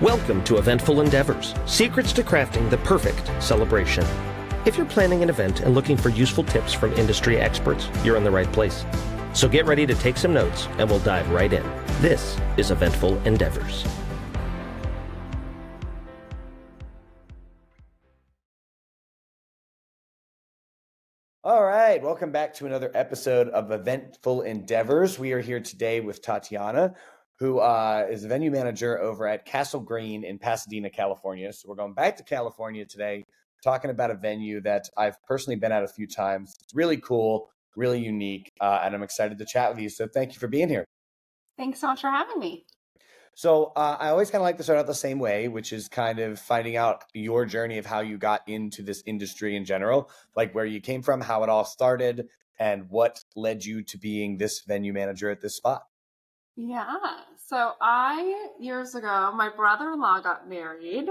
Welcome to Eventful Endeavors, secrets to crafting the perfect celebration. If you're planning an event and looking for useful tips from industry experts, you're in the right place. So get ready to take some notes and we'll dive right in. This is Eventful Endeavors. All right, welcome back to another episode of Eventful Endeavors. We are here today with Tatiana, who is the venue manager over at Castle Green in Pasadena, California. So we're going back to California today, talking about a venue that I've personally been at a few times. It's really cool, really unique, and I'm excited to chat with you. So thank you for being here. Thanks so much for having me. So I always kind of like to start out the same way, which is kind of finding out your journey of how you got into this industry in general, like where you came from, how it all started, and what led you to being this venue manager at this spot. Yeah. So years ago, my brother-in-law got married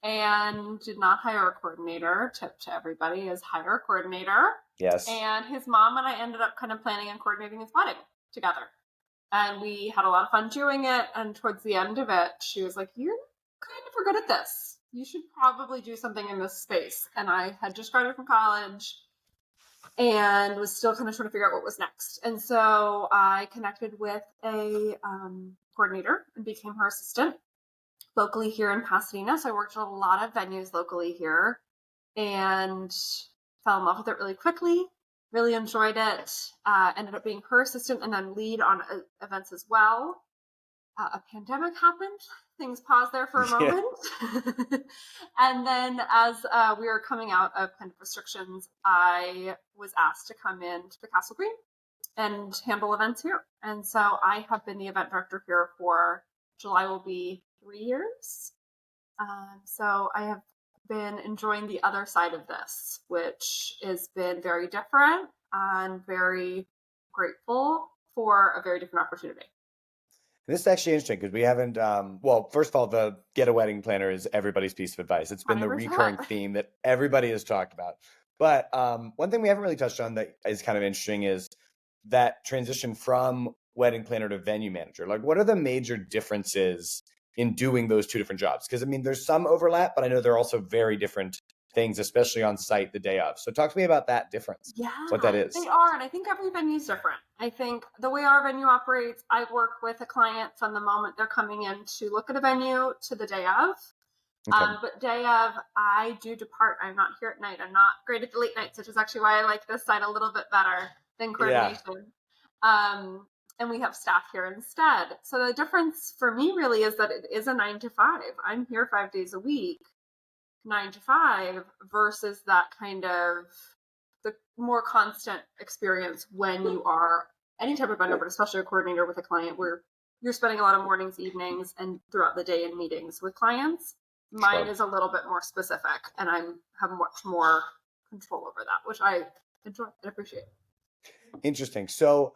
and did not hire a coordinator. Tip to everybody is hire a coordinator. Yes. And his mom and I ended up kind of planning and coordinating his wedding together. And we had a lot of fun doing it. And towards the end of it, she was like, "You're kind of good at this. You should probably do something in this space." And I had just graduated from college and was still kind of trying to figure out what was next. And so I connected with a coordinator and became her assistant locally here in Pasadena. So I worked at a lot of venues locally here and fell in love with it really quickly. Really enjoyed it. Ended up being her assistant and then lead on events as well. A pandemic happened. Things paused there for a moment. And then as we were coming out of kind of restrictions, I was asked to come in to the Castle Green and handle events here. And so I have been the event director here for July will be 3 years. So I have been enjoying the other side of this, which has been very different and very grateful for a very different opportunity. This is actually interesting because we haven't, well, first of all, the get a wedding planner is everybody's piece of advice. It's been the 100%. recurring theme that everybody has talked about. But one thing we haven't really touched on that is kind of interesting is that transition from wedding planner to venue manager. Like, what are the major differences in doing those two different jobs? Because I mean, there's some overlap, but I know they're also very different things, especially on site the day of. So talk to me about that difference. Yeah, what that is. They are. And I think every venue is different. I think the way our venue operates, I work with a client from the moment they're coming in to look at a venue to the day of. Okay. But day of, I do depart. I'm not here at night. I'm not great at the late nights, which is actually why I like this side a little bit better than coordination. And we have staff here instead. So the difference for me really is that it is a 9 to 5. I'm here 5 days a week, 9 to 5, versus that kind of the more constant experience when you are any type of vendor, but especially a coordinator with a client where you're spending a lot of mornings, evenings, and throughout the day in meetings with clients. Mine is a little bit more specific, and I have much more control over that, which I enjoy and appreciate. Interesting. So,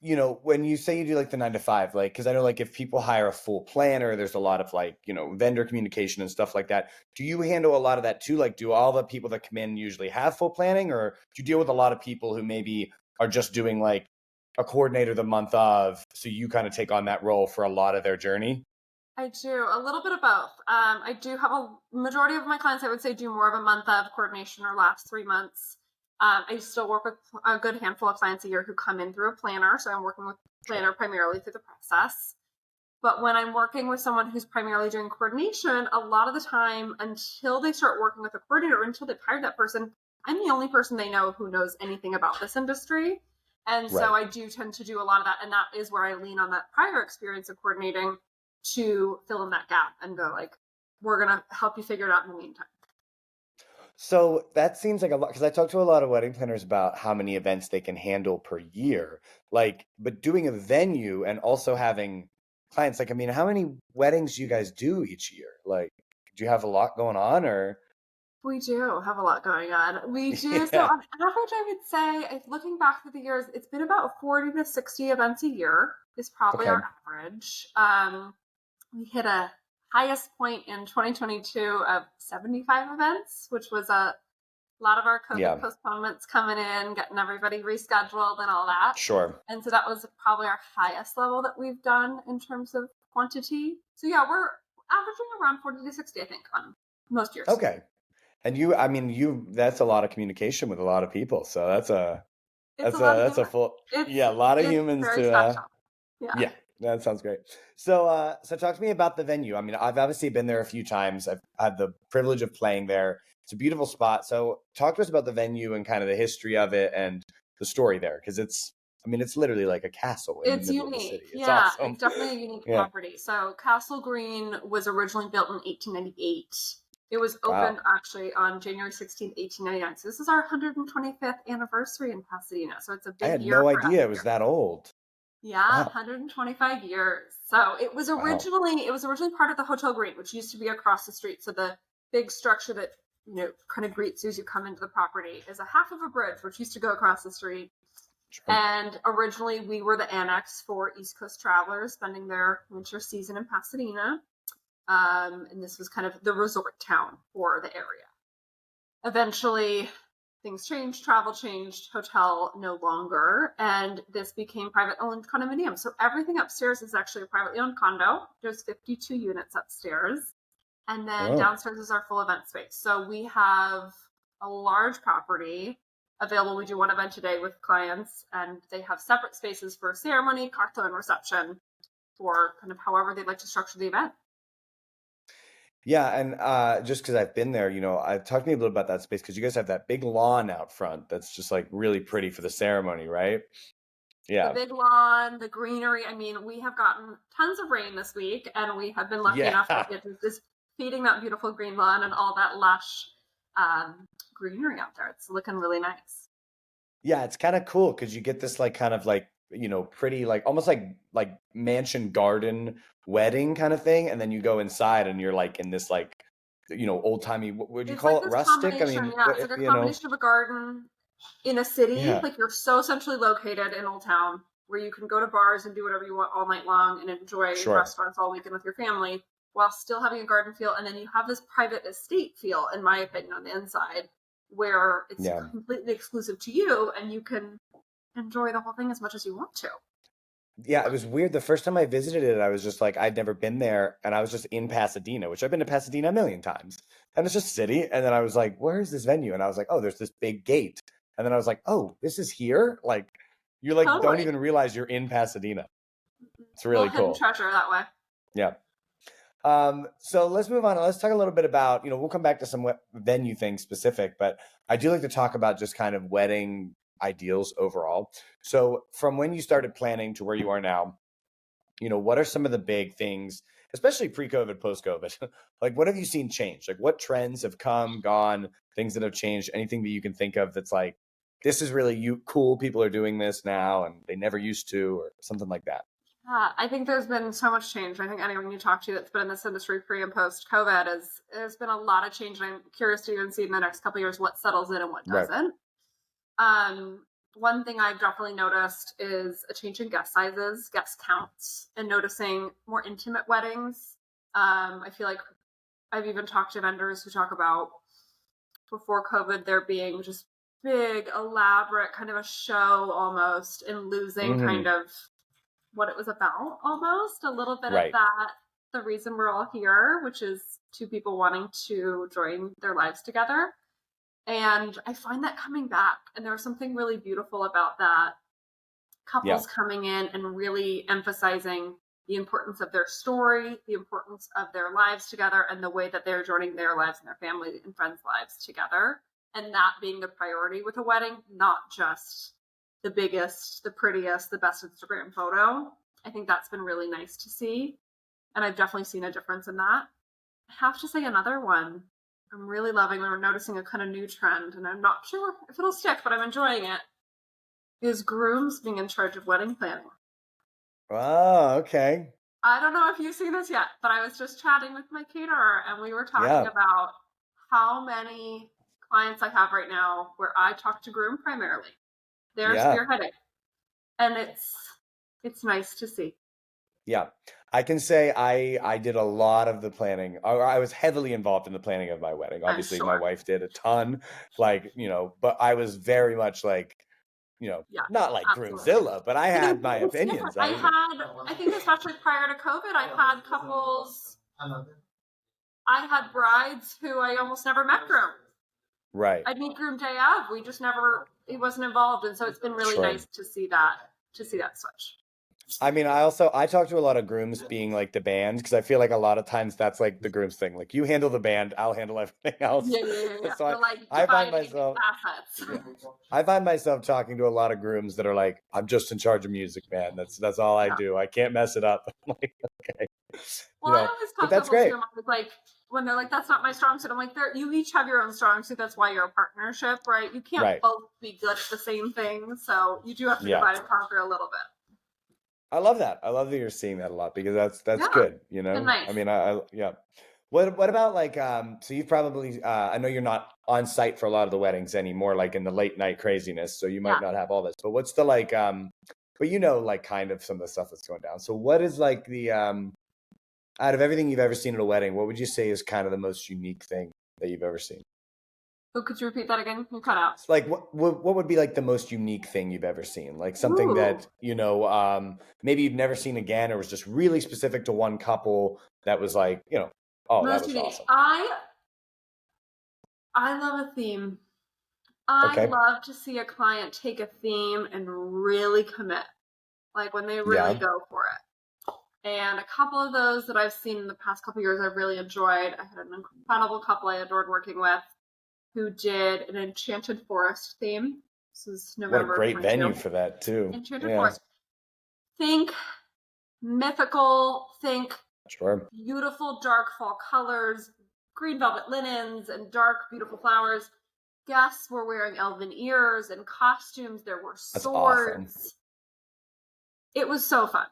you know, when you say you do like the 9 to 5, like, because I know like if people hire a full planner, there's a lot of like, you know, vendor communication and stuff like that. Do you handle a lot of that too? Like, do all the people that come in usually have full planning, or do you deal with a lot of people who maybe are just doing like a coordinator the month of, so you kind of take on that role for a lot of their journey? I do a little bit of both. I do have a majority of my clients, I would say, do more of a month of coordination or last 3 months. I still work with a good handful of clients a year who come in through a planner. So I'm working with a planner primarily through the process. But when I'm working with someone who's primarily doing coordination, a lot of the time until they start working with a coordinator, or until they've hired that person, I'm the only person they know who knows anything about this industry. And so I do tend to do a lot of that. And that is where I lean on that prior experience of coordinating to fill in that gap and go like, we're going to help you figure it out in the meantime. So that seems like a lot, because I talk to a lot of wedding planners about how many events they can handle per year. Like, but doing a venue and also having clients, like, I mean, how many weddings do you guys do each year? Like, do you have a lot going on, or? We do have a lot going on. We do. So on average, I would say, looking back through the years, it's been about 40 to 60 events a year is probably our average. We hit a highest point in 2022 of 75 events, which was a lot of our COVID postponements coming in, getting everybody rescheduled and all that. Sure. And so that was probably our highest level that we've done in terms of quantity. So yeah, averaging around 40 to 60, I think, on most years. Okay. And that's a lot of communication with a lot of people. So It's a lot of that's a humans. full, a lot of It's humans very to, special. Yeah. yeah, that sounds great. So, so talk to me about the venue. I mean, I've obviously been there a few times. I've had the privilege of playing there. It's a beautiful spot. So talk to us about the venue and kind of the history of it and the story there. Cause it's literally like a castle in the It's middle of the unique. city. It's Yeah, awesome. it's definitely a unique Yeah. property. So Castle Green was originally built in 1898. It was Wow. opened actually on January 16th, 1899. So this is our 125th anniversary in Pasadena. So it's a I big had year no for us idea it was here. that old. Yeah, Wow. 125 years. So it was originally part of the Hotel Green, which used to be across the street. So the big structure that kind of greets you as you come into the property is a half of a bridge, which used to go across the street. Sure. And originally we were the annex for East Coast travelers spending their winter season in Pasadena. And this was kind of the resort town for the area. Eventually, things changed, travel changed, hotel no longer, and this became private owned condominium. So everything upstairs is actually a privately owned condo. There's 52 units upstairs. And then downstairs is our full event space. So we have a large property available. We do one event a day with clients, and they have separate spaces for ceremony, cocktail, and reception for kind of however they'd like to structure the event. Yeah, and just because I've been there, talk to me a little about that space because you guys have that big lawn out front that's just like really pretty for the ceremony, right? Yeah. The big lawn, the greenery. I mean, we have gotten tons of rain this week, and we have been lucky enough to get just feeding that beautiful green lawn and all that lush greenery out there. It's looking really nice. Yeah, it's kind of cool because you get this like kind of like pretty like almost like mansion garden wedding kind of thing, and then you go inside and you're like in this like old timey. Would you call it rustic? I mean, yeah, it's like a combination of a garden in a city. Yeah. Like you're so centrally located in Old Town where you can go to bars and do whatever you want all night long and enjoy restaurants all weekend with your family while still having a garden feel. And then you have this private estate feel, in my opinion, on the inside where it's completely exclusive to you and you can enjoy the whole thing as much as you want to. Yeah, it was weird. The first time I visited it, I was just like, I'd never been there. And I was just in Pasadena, which I've been to Pasadena a million times. And it's just a city. And then I was like, where is this venue? And I was like, oh, there's this big gate. And then I was like, oh, this is here? Like, you like don't even realize you're in Pasadena. It's really cool. Hidden treasure that way. Yeah. So let's move on. Let's talk a little bit about, we'll come back to some venue things specific, but I do like to talk about just kind of wedding ideals overall. So from when you started planning to where you are now, what are some of the big things, especially pre-COVID, post-COVID? Like, what have you seen change? Like, what trends have come, gone, things that have changed? Anything that you can think of that's like, this is really cool. People are doing this now and they never used to, or something like that. I think there's been so mumuch change. I think anyone you talk to that's been in this industry pre and post COVID there's been a lot of change. And I'm curious to even see in the next couple of years what settles in and what doesn't. Right. One thing I've definitely noticed is a change in guest sizes, guest counts, and noticing more intimate weddings. I feel like I've even talked to vendors who talk about before COVID there being just big, elaborate, kind of a show almost, and losing kind of what it was about almost, a little bit of that, the reason we're all here, which is two people wanting to join their lives together. And I find that coming back, and there's something really beautiful about that. Couples coming in and really emphasizing the importance of their story, the importance of their lives together, and the way that they're joining their lives and their family and friends' lives together. And that being the priority with a wedding, not just the biggest, the prettiest, the best Instagram photo. I think that's been really nice to see. And I've definitely seen a difference in that. I have to say another one I'm really loving, we're noticing a kind of new trend, and I'm not sure if it'll stick, but I'm enjoying it, is grooms being in charge of wedding planning. Oh, okay. I don't know if you've seen this yet, but I was just chatting with my caterer, and we were talking about how many clients I have right now where I talk to groom primarily. They're spearheading. And it's nice to see. Yeah. I can say I did a lot of the planning. I was heavily involved in the planning of my wedding. Obviously, my wife did a ton, but I was very much like, not like Groomzilla, but I had my opinions. I think especially prior to COVID, I had couples I had brides who I almost never met groom. Right. I'd meet groom day of. We just never, he wasn't involved. And so it's been really nice to see that switch. I mean, I talk to a lot of grooms being like the band, because I feel like a lot of times that's like the groom's thing. Like, you handle the band, I'll handle everything else. Yeah. So I find myself talking to a lot of grooms that are like, I'm just in charge of music, man. That's all I do. I can't mess it up. I'm like, okay. Well, I always but talk that's couples great. too. I'm like, when they're like, that's not my strong suit, I'm like, you each have your own strong suit. That's why you're a partnership, right? You can't both be good at the same thing. So you do have to divide and conquer a little bit. I love that. I love that you're seeing that a lot, because that's good. Nice. I mean, I What about like so you've probably I know you're not on site for a lot of the weddings anymore, like in the late night craziness, so you might not have all this. But what's the like but like kind of some of the stuff that's going down. So what is like the out of everything you've ever seen at a wedding, what would you say is kind of the most unique thing that you've ever seen? Oh, could you repeat that again? You cut out. Like what would be like the most unique thing you've ever seen? Like something that, maybe you've never seen again, or was just really specific to one couple that was like, oh, that was awesome. I love a theme. I love to see a client take a theme and really commit. Like when they really go for it. And a couple of those that I've seen in the past couple of years I've really enjoyed. I had an incredible couple I adored working with who did an Enchanted Forest theme. This is November. What a great venue for that too. Enchanted Forest. Think mythical, think beautiful dark fall colors, green velvet linens, and dark beautiful flowers. Guests were wearing elven ears and costumes. There were swords. Awesome. It was so fun.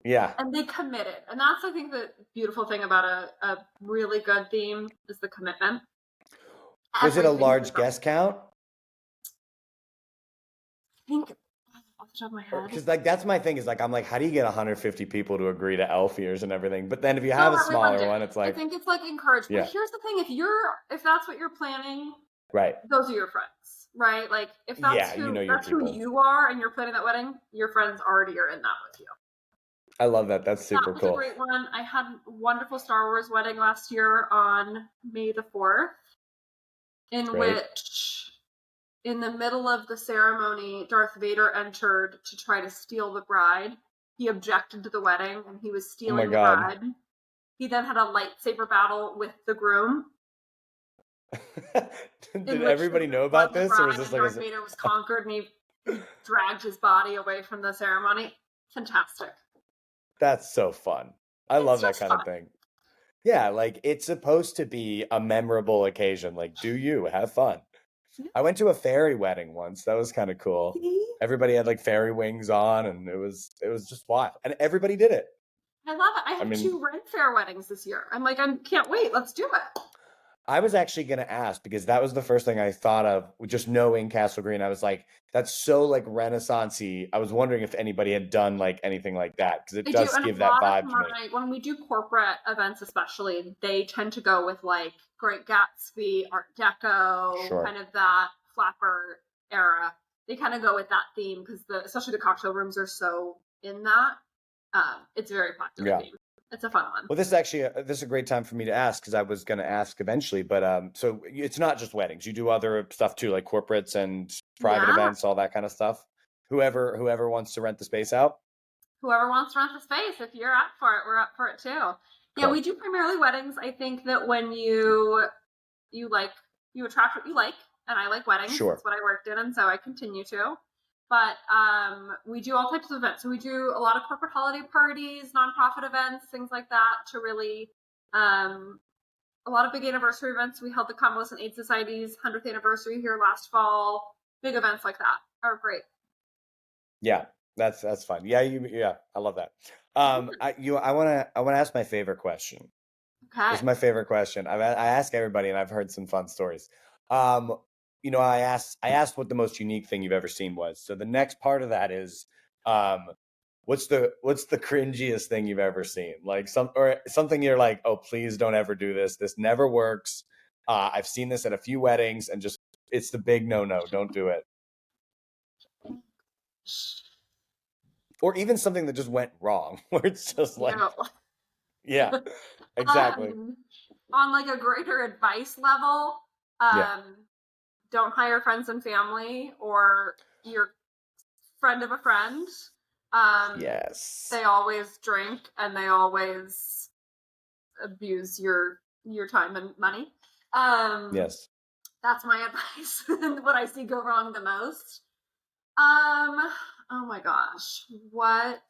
Yeah. And they committed. And that's, I think, the beautiful thing about a really good theme is the commitment. Was it a large guest count? I think off the top of my head. Because like that's my thing is like I'm like, how do you get 150 people to agree to elf ears and everything? But then if you have a smaller one, it's like I think it's like encouraged. But here's the thing: if that's what you're planning, those are your friends, right? Like if that's who you are and you're planning that wedding, your friends already are in that with you. I love that. That's super cool. That was a great one. I had a wonderful Star Wars wedding last year on May the 4th, in which, in the middle of the ceremony, Darth Vader entered to try to steal the bride. He objected to the wedding, and he was stealing the bride. He then had a lightsaber battle with the groom. Did everybody know about this, or was this like Darth Vader was conquered, and he dragged his body away from the ceremony? Fantastic. That's so fun. I love that kind of thing. Yeah, like it's supposed to be a memorable occasion. Like, do you have fun? I went to a fairy wedding once. That was kind of cool. Everybody had like fairy wings on, and it was just wild. And everybody did it. I love it. I had 2 Ren Fair weddings this year. I'm like, I can't wait. Let's do it. I was actually going to ask, because that was the first thing I thought of, just knowing Castle Green. I was like, that's so like Renaissance-y. I was wondering if anybody had done like anything like that, because it does give that vibe to me. When we do corporate events especially, they tend to go with like Great Gatsby, Art Deco, kind of that flapper era. They kind of go with that theme because especially the cocktail rooms are so in that. It's a very popular theme. It's a fun one. Well, this is a great time for me to ask, because I was going to ask eventually, but so it's not just weddings. You do other stuff too, like corporates and private events, all that kind of stuff. Whoever wants to rent the space out. Whoever wants to rent the space, if you're up for it, we're up for it too. Yeah, we do primarily weddings. I think that when you attract what you like, and I like weddings. That's what I worked in, and so I continue to. But we do all types of events. So we do a lot of corporate holiday parties, nonprofit events, things like that, to really a lot of big anniversary events. We held the Convalescent Aid Society's 100th anniversary here last fall. Big events like that are great. Yeah, that's fun. Yeah, I love that. I want to ask my favorite question. Okay. This is my favorite question. I ask everybody, and I've heard some fun stories. I asked what the most unique thing you've ever seen was. So the next part of that is, what's the cringiest thing you've ever seen? Like something you're like, oh, please don't ever do this. This never works. I've seen this at a few weddings, and just it's the big no. Don't do it. Or even something that just went wrong, where it's just like, exactly. On like a greater advice level, don't hire friends and family or your friend of a friend. Yes. They always drink and they always abuse your time and money. Yes. That's my advice. What I see go wrong the most. Oh my gosh. What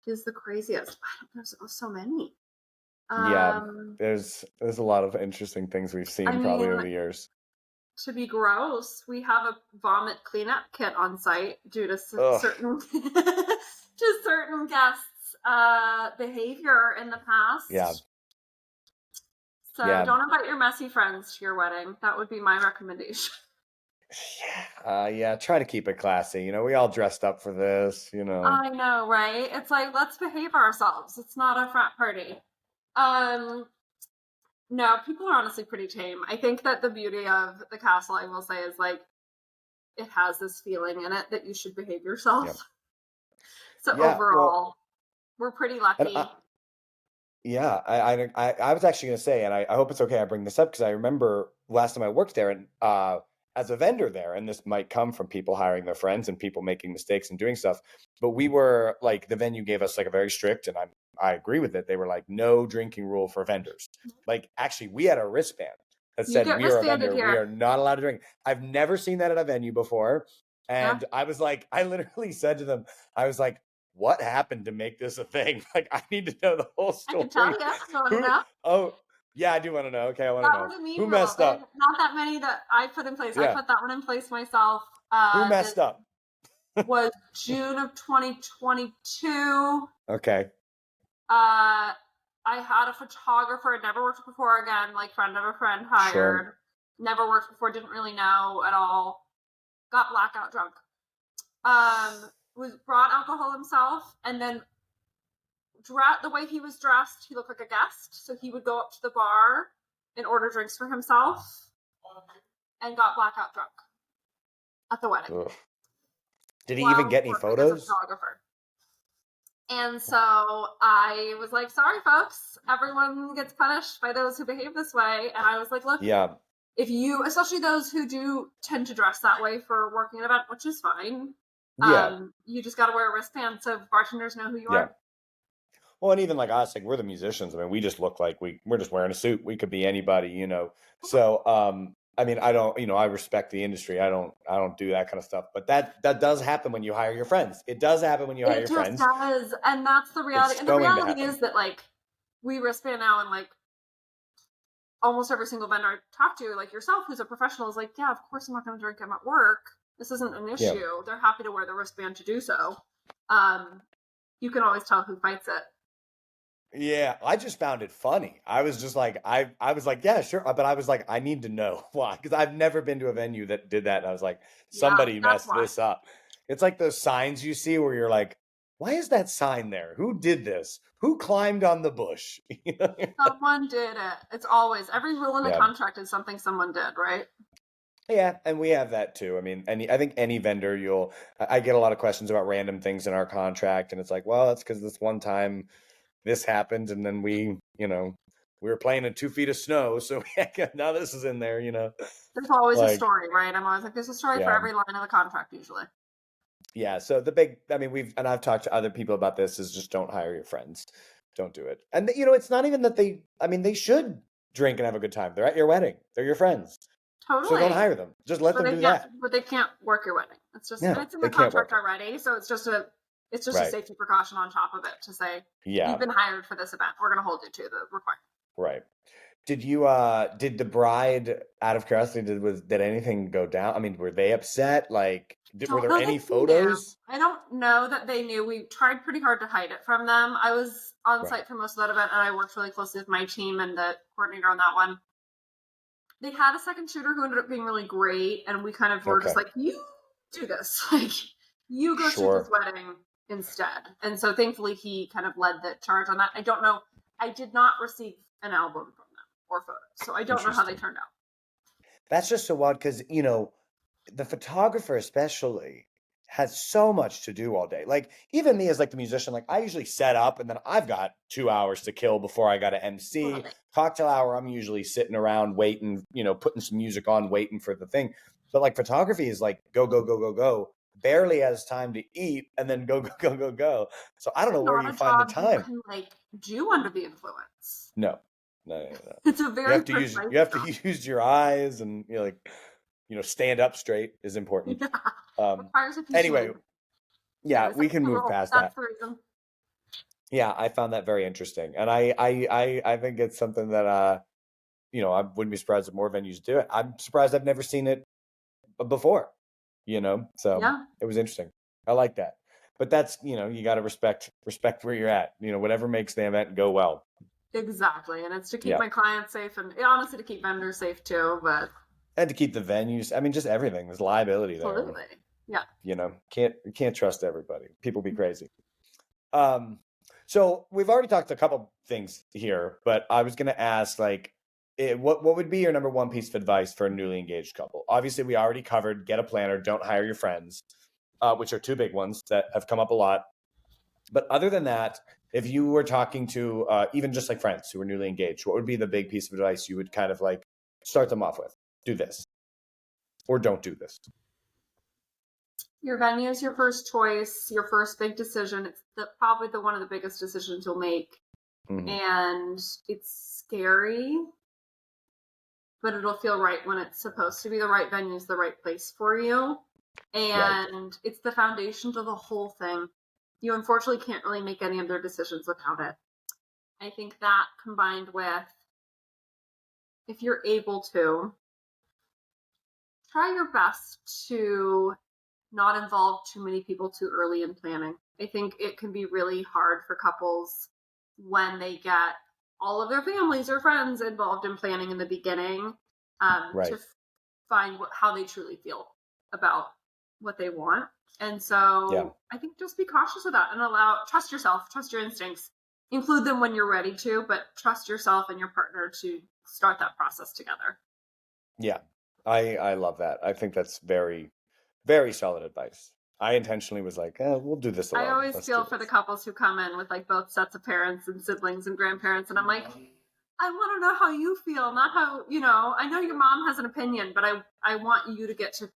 is the craziest? There's so many. There's a lot of interesting things we've seen probably over the years. To be gross, we have a vomit cleanup kit on site due to certain to certain guests' behavior in the past. Yeah. So don't invite your messy friends to your wedding. That would be my recommendation. Yeah. Try to keep it classy. You know, we all dressed up for this. You know. I know, right? It's like, let's behave ourselves. It's not a frat party. No, people are honestly pretty tame. I think that the beauty of the castle, I will say, is like it has this feeling in it that you should behave yourself. Yep. So overall, we're pretty lucky. I was actually going to say, and I hope it's okay I bring this up because I remember last time I worked there and as a vendor there, and this might come from people hiring their friends and people making mistakes and doing stuff, but we were like, the venue gave us like a very strict, and I agree with it. They were like, no drinking rule for vendors. Like, actually, we had a wristband that said we are a vendor. We are not allowed to drink. I've never seen that at a venue before. And I was like, I literally said to them, I was like, what happened to make this a thing? Like, I need to know the whole story. I can tell you. Want to know? Oh, yeah, I do want to know. Okay, I want to know. Who messed up? Not that many that I put in place. I put that one in place myself. Who messed up? Was June of 2022. Okay. I had a photographer I'd never worked with before again, like friend of a friend hired. Sure. Never worked before, didn't really know at all. Got blackout drunk. Was brought alcohol himself, and then the way he was dressed, he looked like a guest. So he would go up to the bar and order drinks for himself, and got blackout drunk at the wedding. Ugh. Did he even get any photos? Photographer. And so I was like, sorry, folks, everyone gets punished by those who behave this way. And I was like, look, if you, especially those who do tend to dress that way for working an event, which is fine. You just got to wear a wristband so bartenders know who you are. Well, and even like us, like we're the musicians. I mean, we just look like we're just wearing a suit. We could be anybody, you know. So, I mean, I don't, you know, I respect the industry. I don't do that kind of stuff. But that does happen when you hire your friends. It does happen when you hire your friends. It does, and that's the reality. And the reality is that like we wristband now, and like almost every single vendor I talk to, like yourself, who's a professional, is like, yeah, of course I'm not going to drink. I'm at work. This isn't an issue. Yeah. They're happy to wear the wristband to do so. You can always tell who fights it. Yeah, I just found it funny. I was just like, I was like, yeah, sure. But I was like, I need to know why. Because I've never been to a venue that did that. And I was like, somebody messed this up. It's like those signs you see where you're like, why is that sign there? Who did this? Who climbed on the bush? Someone did it. It's always, every rule in the contract is something someone did, right? Yeah, and we have that too. I mean, I think any vendor, I get a lot of questions about random things in our contract. And it's like, well, that's because this one time this happened, and then we were playing in 2 feet of snow, so now this is in there, you know. There's always a story, right? I'm always like, there's a story for every line of the contract usually. Yeah, so I've talked to other people about this, is just don't hire your friends. Don't do it. And it's not even that they should drink and have a good time. They're at your wedding. They're your friends. Totally. So don't hire them. Just let them do that. But they can't work your wedding. It's just it's in the contract already, so it's just a safety precaution on top of it to say, you've been hired for this event. We're going to hold you to the requirement. Right. Did the bride, out of curiosity, did anything go down? I mean, were they upset? Like, were there any photos? I don't know that they knew. We tried pretty hard to hide it from them. I was on site for most of that event, and I worked really closely with my team and the coordinator on that one. They had a second shooter who ended up being really great, and we kind of were just like, you do this. Like, you go shoot this wedding instead. And so thankfully he kind of led the charge on that. I don't know. I did not receive an album from them or photos, so I don't know how they turned out. That's just so odd because, the photographer especially has so much to do all day. Like even me as like the musician, like I usually set up and then I've got 2 hours to kill before I got to MC. Totally. Cocktail hour, I'm usually sitting around waiting, putting some music on, waiting for the thing. But like photography is like go, go, go, go, go. Barely has time to eat and then go, go, go, go, go. So I don't know where Not you a find the job you time. can like do under the influence. No. It's a You very have to use job. use your eyes and stand up straight is important. Yeah. Requires a few Anyway, swings. yeah, It's we like can a move roll. past That's that. the reason. Yeah, I found that very interesting, and I think it's something that I wouldn't be surprised if more venues do it. I'm surprised I've never seen it before, so Yeah. it was interesting. I like that, but that's you got to respect where you're at. Whatever makes the event go well. Exactly. And it's to keep Yeah, my clients safe and honestly to keep vendors safe too, but and to keep the venues. I mean, just everything. There's liability there. absolutely. Yeah. You can't trust everybody. People be crazy. So we've already talked a couple things here, but I was going to ask, like, what would be your number one piece of advice for a newly engaged couple? Obviously, we already covered get a planner, don't hire your friends, which are two big ones that have come up a lot. But other than that, if you were talking to even just like friends who are newly engaged, what would be the big piece of advice you would kind of like start them off with? Do this or don't do this. Your venue is your first choice, your first big decision. It's probably one of the biggest decisions you'll make. Mm-hmm. And it's scary, but it'll feel right when it's supposed to be. The right venue is the right place for you. And It's the foundation to the whole thing. You unfortunately can't really make any other decisions without it. I think that combined with, if you're able to, try your best to not involve too many people too early in planning. I think it can be really hard for couples when they get all of their families or friends involved in planning in the beginning to find how they truly feel about what they want. And so I think just be cautious of that and trust yourself, trust your instincts, include them when you're ready to, but trust yourself and your partner to start that process together. Yeah, I love that. I think that's very, very solid advice. I intentionally was like, we'll do this alone. I always feel for the couples who come in with like both sets of parents and siblings and grandparents. And I'm like, I want to know how you feel, not how, I know your mom has an opinion, but I want you to get to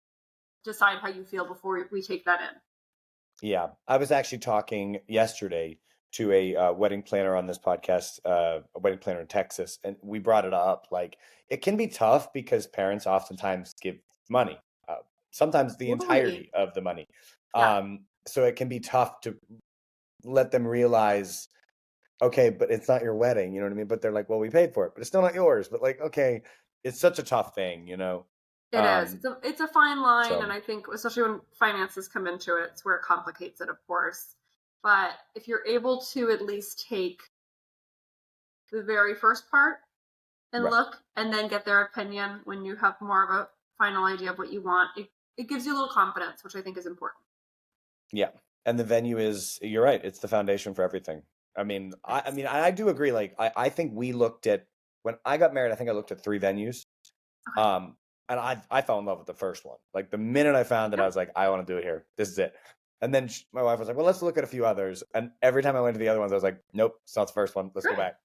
decide how you feel before we take that in. Yeah. I was actually talking yesterday to a wedding planner on this podcast, a wedding planner in Texas, and we brought it up. Like, it can be tough because parents oftentimes give money, sometimes the entirety of the money. Yeah. So it can be tough to let them realize, okay, but it's not your wedding, you know what I mean? But they're like, well, we paid for it, but it's still not yours. But like, okay, it's such a tough thing, It is. It's a fine line, so, and I think especially when finances come into it, it's where it complicates it, of course. But if you're able to at least take the very first part and look, and then get their opinion when you have more of a final idea of what you want, it gives you a little confidence, which I think is important. Yeah, and the venue is, you're right, it's the foundation for everything. I mean, I do agree. Like, I think we looked at, when I got married, I think I looked at 3 venues. Okay. And I fell in love with the first one. Like the minute I found it, I was like, I want to do it here. This is it. And then my wife was like, well, let's look at a few others. And every time I went to the other ones, I was like, nope, it's not the first one. Let's go back.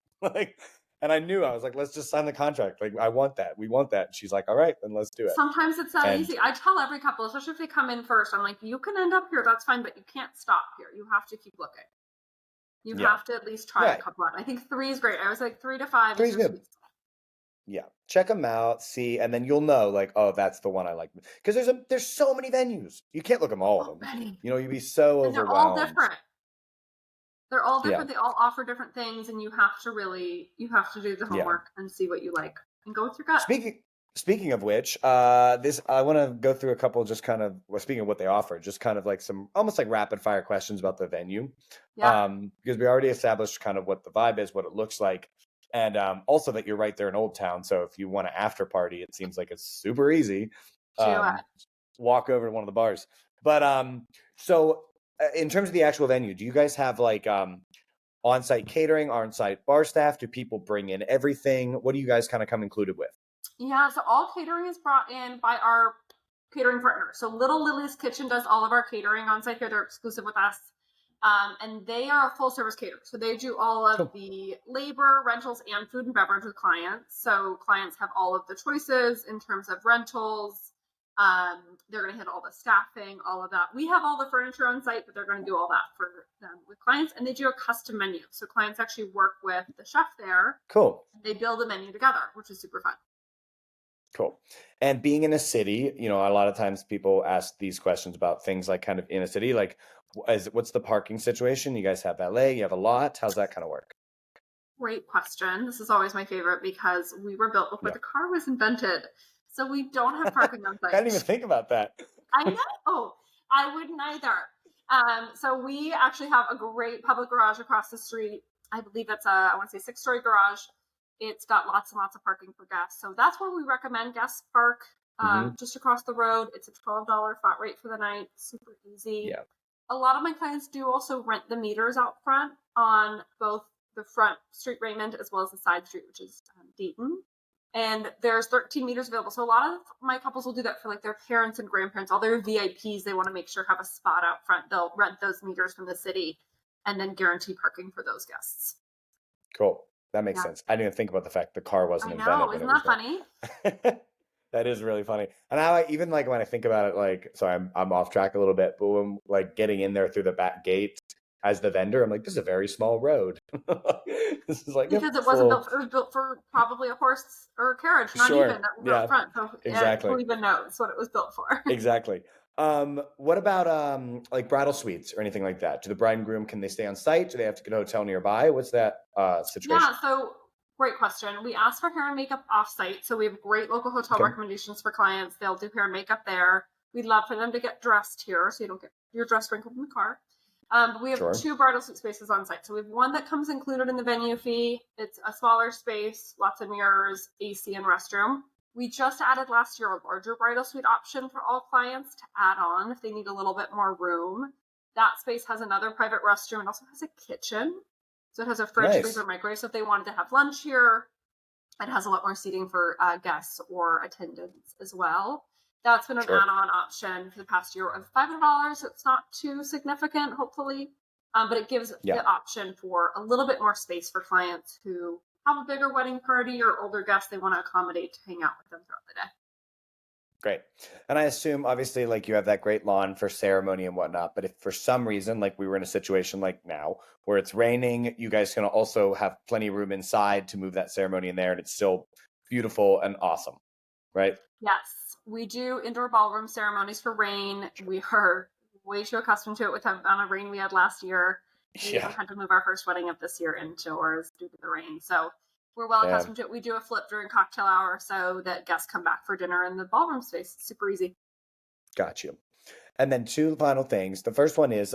And I knew, I was like, let's just sign the contract. Like, I want that. We want that. And she's like, all right, then let's do it. Sometimes it's that easy. I tell every couple, especially if they come in first, I'm like, you can end up here. That's fine, but you can't stop here. You have to keep looking. You have to at least try a couple. I think 3 is great. I was like 3 to 5. 3 is good. Yeah, check them out, see, and then you'll know, like, oh, that's the one I like. Because there's so many venues, you can't look at all of them. You'd be so overwhelmed. They're all different. They're all different. They all offer different things, and you have to do the homework and see what you like and go with your gut. Speaking of which, I want to go through a couple, just kind of, speaking of what they offer, just kind of like some almost like rapid fire questions about the venue. Yeah. Because we already established kind of what the vibe is, what it looks like. And also that you're right there in Old Town. So if you want an after party, it seems like it's super easy. Walk over to one of the bars. But so in terms of the actual venue, do you guys have like on-site catering, on-site bar staff? Do people bring in everything? What do you guys kind of come included with? Yeah, so all catering is brought in by our catering partner. So Little Lily's Kitchen does all of our catering on site here. They're exclusive with us. And they are a full service caterer. So they do all of the labor, rentals, and food and beverage with clients. So clients have all of the choices in terms of rentals. They're going to hit all the staffing, all of that. We have all the furniture on site, but they're going to do all that for them with clients. And they do a custom menu. So clients actually work with the chef there. Cool. They build a menu together, which is super fun. Cool. And being in a city, a lot of times people ask these questions about things like kind of in a city, like what's the parking situation? You guys have valet, you have a lot. How's that kind of work? Great question. This is always my favorite because we were built before the car was invented. So we don't have parking on site. I didn't even think about that. I know. I wouldn't either. So we actually have a great public garage across the street. I believe it's I want to say 6-story garage. It's got lots and lots of parking for guests. So that's where we recommend guests park, just across the road. It's a $12 flat rate for the night. Super easy. Yeah. A lot of my clients do also rent the meters out front on both the front street Raymond as well as the side street, which is Dayton. And there's 13 meters available. So a lot of my couples will do that for like their parents and grandparents, all their VIPs. They want to make sure have a spot out front. They'll rent those meters from the city and then guarantee parking for those guests. Cool. That makes sense. I didn't even think about the fact the car wasn't invented. Isn't that funny? That is really funny. And I even like when I think about it, like, sorry, I'm off track a little bit, but when like getting in there through the back gate as the vendor, I'm like, this is a very small road. This is like because it wasn't built. It was built for probably a horse or a carriage, not even up front. So exactly. Who even knows what it was built for? Exactly. What about like bridal suites or anything like that? Do the bride and groom, can they stay on site? Do they have to get a hotel nearby? What's that situation? Yeah, so great question. We ask for hair and makeup off site. So we have great local hotel recommendations for clients. They'll do hair and makeup there. We'd love for them to get dressed here so you don't get your dress wrinkled in the car. But we have 2 bridal suite spaces on site. So we have one that comes included in the venue fee. It's a smaller space, lots of mirrors, AC, and restroom. We just added last year a larger bridal suite option for all clients to add on if they need a little bit more room. That space has another private restroom and also has a kitchen. So it has a fridge, freezer, microwave. So if they wanted to have lunch here, it has a lot more seating for guests or attendants as well. That's been an add-on option for the past year of $500. So it's not too significant, hopefully. But it gives the option for a little bit more space for clients who have a bigger wedding party or older guests they want to accommodate to hang out with them throughout the day. Great. And I assume, obviously, like you have that great lawn for ceremony and whatnot, but if for some reason, like we were in a situation like now where it's raining, you guys can also have plenty of room inside to move that ceremony in there and it's still beautiful and awesome, right? Yes. We do indoor ballroom ceremonies for rain. We are way too accustomed to it with the amount of rain we had last year. We had to move our first wedding up this year indoors due to the rain. So we're well accustomed to it. We do a flip during cocktail hour so that guests come back for dinner in the ballroom space. It's super easy. Got you. And then 2 final things. The first one is,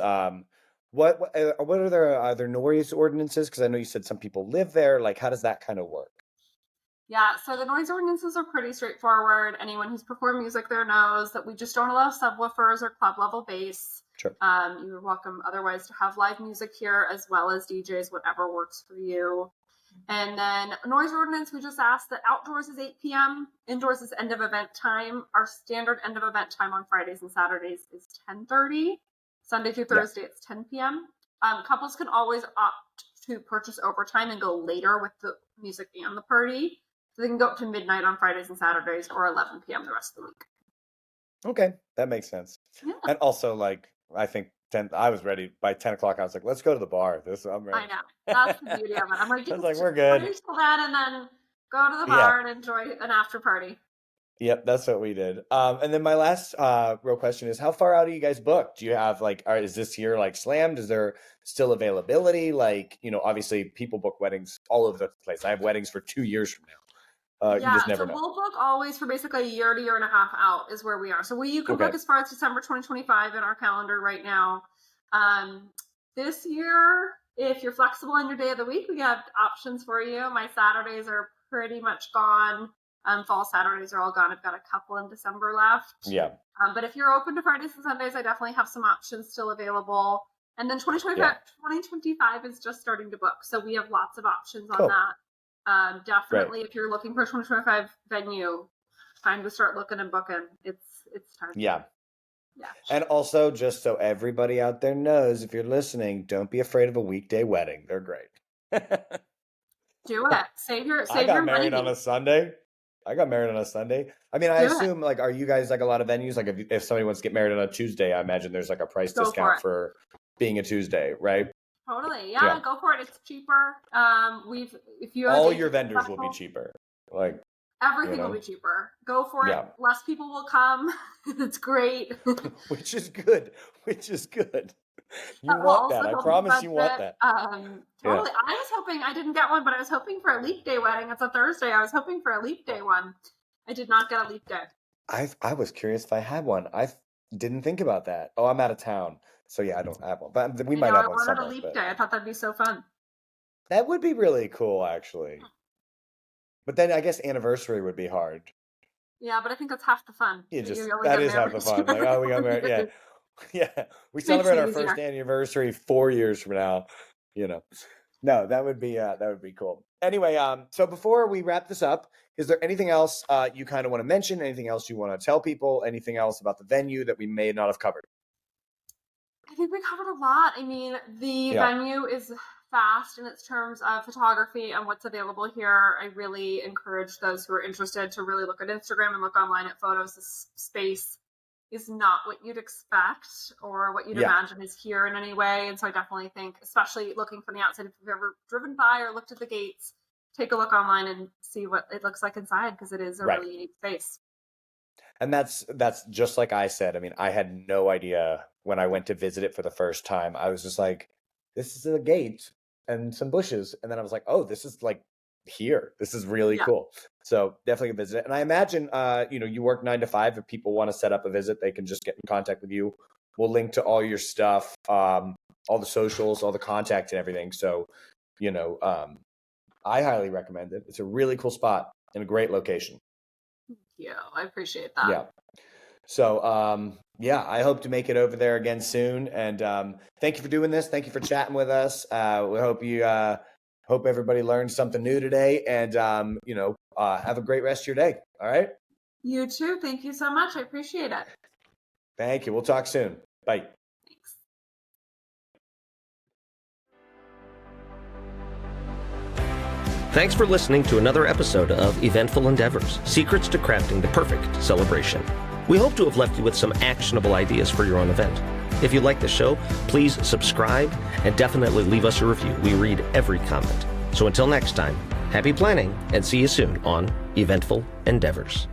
what are there noise ordinances? Because I know you said some people live there. Like, how does that kind of work? Yeah, so the noise ordinances are pretty straightforward. Anyone who's performed music there knows that we just don't allow subwoofers or club level bass. Sure. You're welcome otherwise to have live music here as well as DJs, whatever works for you. And then noise ordinance, we just ask that outdoors is 8 p.m. Indoors is end of event time. Our standard end of event time on Fridays and Saturdays is 10:30. Sunday through Thursday, it's 10 p.m. Couples can always opt to purchase overtime and go later with the music and the party. So they can go up to midnight on Fridays and Saturdays or 11 p.m. the rest of the week. Okay, that makes sense. Yeah. And also, like, I think I was ready by 10 o'clock. I was like, let's go to the bar. I'm ready. I know. That's the beauty of it. I'm like, I was like, we're good. Till then, and then go to the bar and enjoy an after party. Yep, that's what we did. And then my last real question is, how far out are you guys booked? Do you have is this year like slammed? Is there still availability? Like, obviously people book weddings all over the place. I have weddings for 2 years from now. You just never know. We'll book always for basically a year to year and a half out is where we are. So you can book as far as December 2025 in our calendar right now. This year, if you're flexible in your day of the week, we have options for you. My Saturdays are pretty much gone. Fall Saturdays are all gone. I've got a couple in December left. Yeah. But if you're open to Fridays and Sundays, I definitely have some options still available. And then 2025 is just starting to book. So we have lots of options on that. Definitely, if you're looking for a 2025 venue, time to start looking and booking. It's it's time. Yeah. Yeah. And also, just so everybody out there knows, if you're listening, don't be afraid of a weekday wedding. They're great. Do it. Save your I got money. married on a Sunday. I mean, I assume, like, are you guys like a lot of venues? Like, if somebody wants to get married on a Tuesday, I imagine there's like a price discount for being a Tuesday, right? Totally. Yeah, go for it. It's cheaper. If you all your vendors will be cheaper. Like, everything will be cheaper. Go for it. Less people will come. It's great. Which is good. You want that. I promise you want that. Totally. I was hoping, I didn't get one, but I was hoping for a leap day wedding. It's a Thursday. I was hoping for a leap day one. I did not get a leap day. I was curious if I had one. I didn't think about that. Oh, I'm out of town. So yeah, I don't have one. But we might have one somewhere. I wanted a leap day. I thought that'd be so fun. That would be really cool, actually. But then I guess anniversary would be hard. Yeah, but I think that's half the fun. That is half the fun. Like, oh, we got married. Yeah. Yeah. We celebrate our first anniversary 4 years from now. No, that would be cool. Anyway, so before we wrap this up, is there anything else you kind of want to mention? Anything else you want to tell people? Anything else about the venue that we may not have covered? I think we covered a lot. I mean, the venue is fast in its terms of photography and what's available here. I really encourage those who are interested to really look at Instagram and look online at photos. This space is not what you'd expect or what you'd imagine is here in any way. And so I definitely think, especially looking from the outside, if you've ever driven by or looked at the gates, take a look online and see what it looks like inside, because it is a really unique space. And that's just like I said. I mean, I had no idea when I went to visit it for the first time. I was just like, this is a gate and some bushes. And then I was like, oh, this is like here. This is really cool. So definitely visit it. And I imagine, you work 9 to 5. If people want to set up a visit, they can just get in contact with you. We'll link to all your stuff, all the socials, all the contact and everything. So, I highly recommend it. It's a really cool spot and a great location. Yeah, I appreciate that. Yeah. So, I hope to make it over there again soon. And thank you for doing this. Thank you for chatting with us. We hope everybody learned something new today. And, have a great rest of your day. All right? You too. Thank you so much. I appreciate it. Thank you. We'll talk soon. Bye. Thanks for listening to another episode of Eventful Endeavors, Secrets to Crafting the Perfect Celebration. We hope to have left you with some actionable ideas for your own event. If you like the show, please subscribe and definitely leave us a review. We read every comment. So until next time, happy planning and see you soon on Eventful Endeavors.